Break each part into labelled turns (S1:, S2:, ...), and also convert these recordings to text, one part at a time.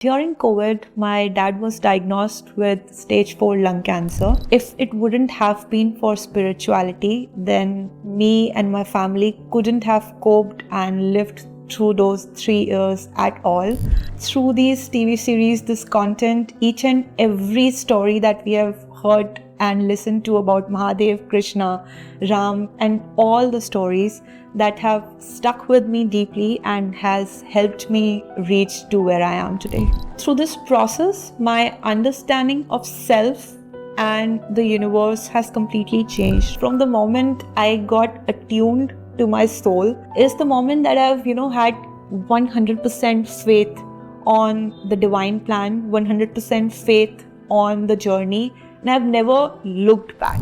S1: During COVID, my dad was diagnosed with stage 4 lung cancer. If it wouldn't have been for spirituality, then me and my family couldn't have coped and lived through those 3 years at all. Through these TV series, this content, each and every story that we have heard and listened to about Mahadev, Krishna, Ram, and all the stories that have stuck with me deeply and has helped me reach to where I am today. Through this process, my understanding of self and the universe has completely changed. From the moment I got attuned to my soul is the moment that I've, had 100% faith on the divine plan, 100% faith on the journey, and I've never looked back.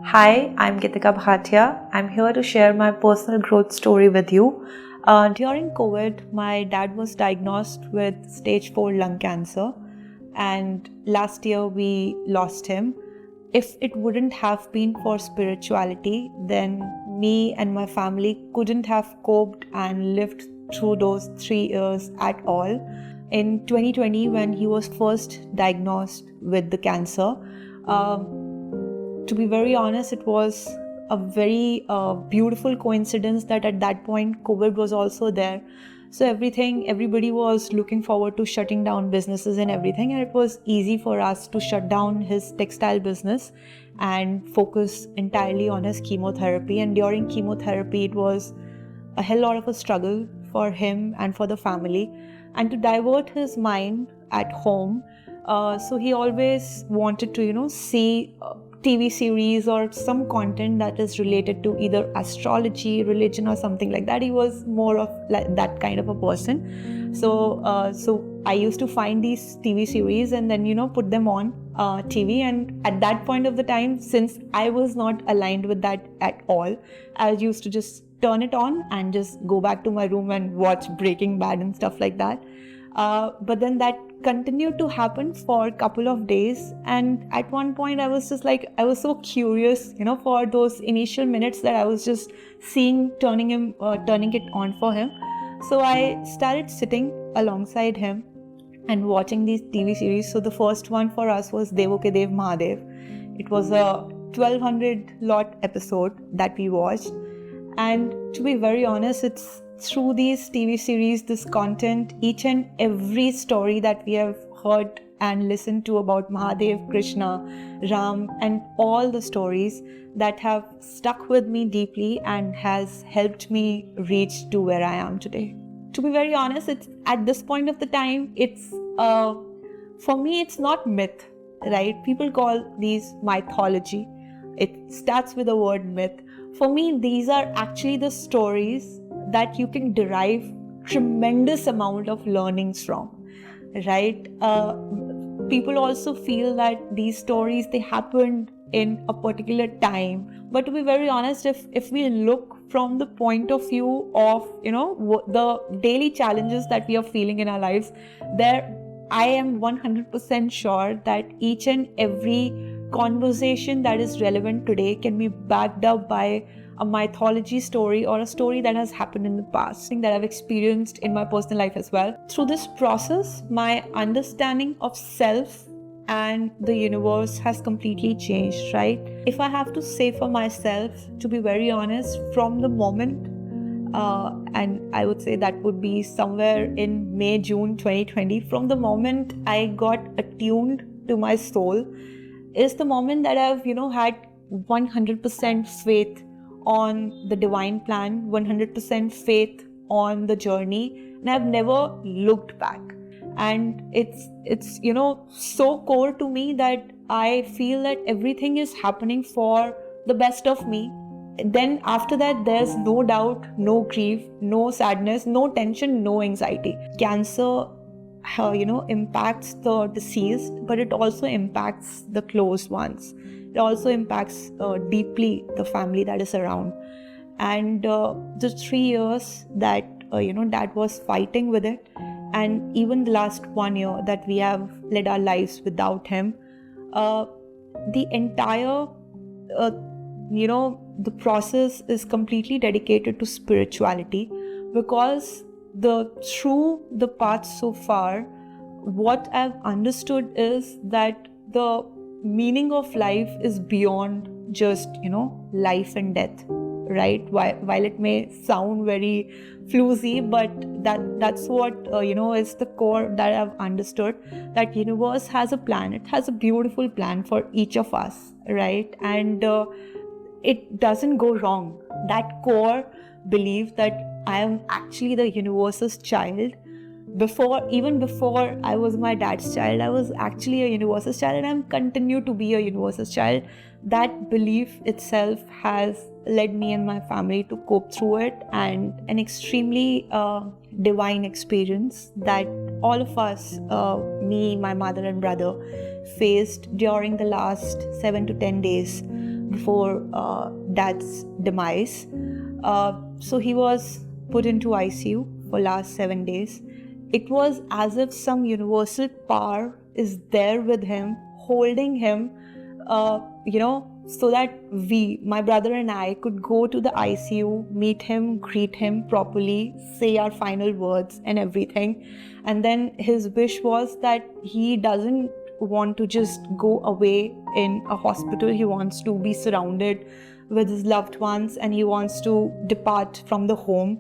S1: Hi, I'm Gitika Bhatia. I'm here to share my personal growth story with you. During COVID, my dad was diagnosed with stage 4 lung cancer, and last year we lost him. If it wouldn't have been for spirituality, then me and my family couldn't have coped and lived through those 3 years at all. In 2020, when he was first diagnosed with the cancer, to be very honest, it was a very beautiful coincidence that at that point COVID was also there. So everybody was looking forward to shutting down businesses and everything, and it was easy for us to shut down his textile business and focus entirely on his chemotherapy. And during chemotherapy, it was a hell lot of a struggle for him and for the family, and to divert his mind at home. So he always wanted to, see TV series or some content that is related to either astrology, religion, or something like that. He was more of that kind of a person. So I used to find these TV series and then put them on TV. And at that point of the time, since I was not aligned with that at all, I used to just turn it on and just go back to my room and watch Breaking Bad and stuff like that. But then that continued to happen for a couple of days, and at one point I was just like, I was so curious, for those initial minutes that I was just turning it on for him. So I started sitting alongside him and watching these TV series. So the first one for us was Devo Ke Dev Mahadev. It was a 1200 lot episode that we watched, and to be very honest, it's through these TV series, this content, each and every story that we have heard and listened to about Mahadev, Krishna, Ram, and all the stories that have stuck with me deeply and has helped me reach to where I am today. To be very honest, it's at this point of the time, it's for me, it's not myth, right? People call these mythology. It starts with the word myth. For me, these are actually the stories that you can derive tremendous amount of learnings from, right? People also feel that these stories, they happened in a particular time. But to be very honest, if we look from the point of view of, the daily challenges that we are feeling in our lives, I am 100% sure that each and every conversation that is relevant today can be backed up by a mythology story or a story that has happened in the past, thing that I've experienced in my personal life as well. Through this process, my understanding of self and the universe has completely changed, right? If I have to say for myself, to be very honest, from the moment, and I would say that would be somewhere in May, June 2020, from the moment I got attuned to my soul, is the moment that I've, had 100% faith on the divine plan, 100% faith on the journey, and I've never looked back. And it's so core to me that I feel that everything is happening for the best of me. Then after that, there's no doubt, no grief, no sadness, no tension, no anxiety. Cancer impacts the deceased, but it also impacts the close ones. It also impacts deeply the family that is around. And the 3 years that dad was fighting with it, and even the last 1 year that we have led our lives without him, the entire the process is completely dedicated to spirituality, because through the path so far, what I've understood is that the meaning of life is beyond just, life and death, right? While it may sound very fluzy, but that's what, is the core that I've understood, that universe has a plan. It has a beautiful plan for each of us, right? And it doesn't go wrong. That core belief that I am actually the universe's child. Even before I was my dad's child, I was actually a universe's child, and I'm continue to be a universe's child. That belief itself has led me and my family to cope through it, and an extremely divine experience that all of us, me, my mother and brother, faced during the last 7 to 10 days before dad's demise. So he was put into ICU for last 7 days. It was as if some universal power is there with him, holding him, so that my brother and I, could go to the ICU, meet him, greet him properly, say our final words and everything. And then his wish was that he doesn't want to just go away in a hospital. He wants to be surrounded with his loved ones, and he wants to depart from the home.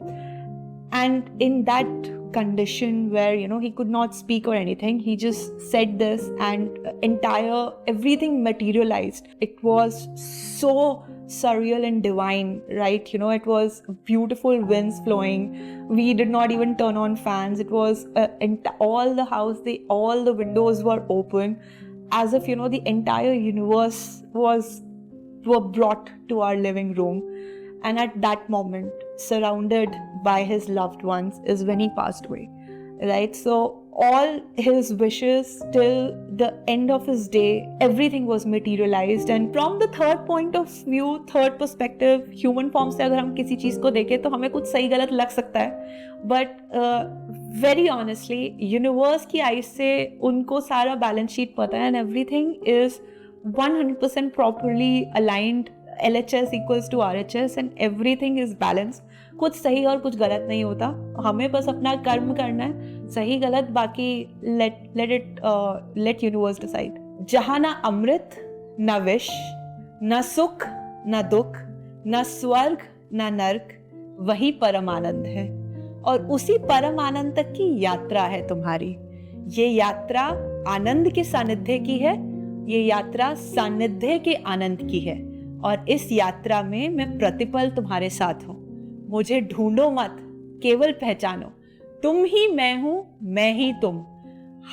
S1: And in that condition where, he could not speak or anything, he just said this, and everything materialized. It was so surreal and divine, right? It was beautiful winds flowing. We did not even turn on fans. It was all the house, all the windows were open, as if, the entire universe were brought to our living room. And at that moment, surrounded by his loved ones, is when he passed away, right? So all his wishes till the end of his day, everything was materialized. And from the third point of view, third perspective, human form से अगर हम किसी चीज को देखें तो हमें कुछ सही गलत लग सकता है, but very honestly, universe की eyes से उनको सारा balance sheet पता है, and everything is 100% properly aligned. LHS equals to RHS and everything is balanced. कुछ सही और कुछ गलत नहीं होता. हमें बस अपना कर्म करना है, सही गलत बाकी let universe decide. जहाँ ना अमृत ना विष, ना सुख ना दुख, ना स्वर्ग ना नर्क, वही परम आनंद है. और उसी परम आनंद तक की यात्रा है तुम्हारी. ये यात्रा आनंद के सानिध्य की है, ये यात्रा सानिध्य के आनंद की है. और इस यात्रा में मैं प्रतिपल तुम्हारे साथ हूं. मुझे ढूंढो मत, केवल पहचानो. तुम ही मैं हूं, मैं ही तुम.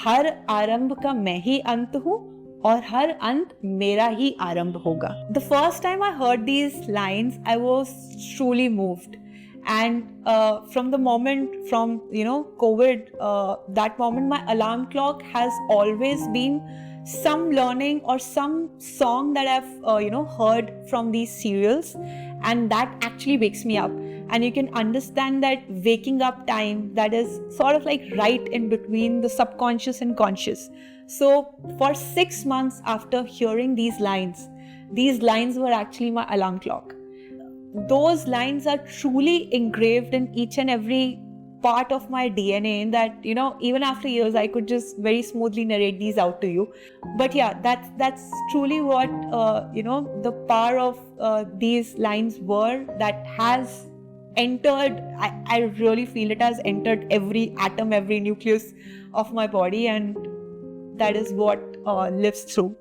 S1: हर आरंभ का मैं ही अंत हूं, और हर अंत मेरा ही आरंभ होगा. The first time I heard these lines, I was truly moved. And from the moment, from COVID, that moment, my alarm clock has always been some learning or some song that I've heard from these serials, and that actually wakes me up. And you can understand that waking up time, that is sort of like right in between the subconscious and conscious. So for 6 months after hearing these lines were actually my alarm clock. Those lines are truly engraved in each and every part of my DNA, in that even after years I could just very smoothly narrate these out to you. But yeah, that's truly what the power of these lines were, that has entered. I really feel it has entered every atom, every nucleus of my body, and that is what lives through.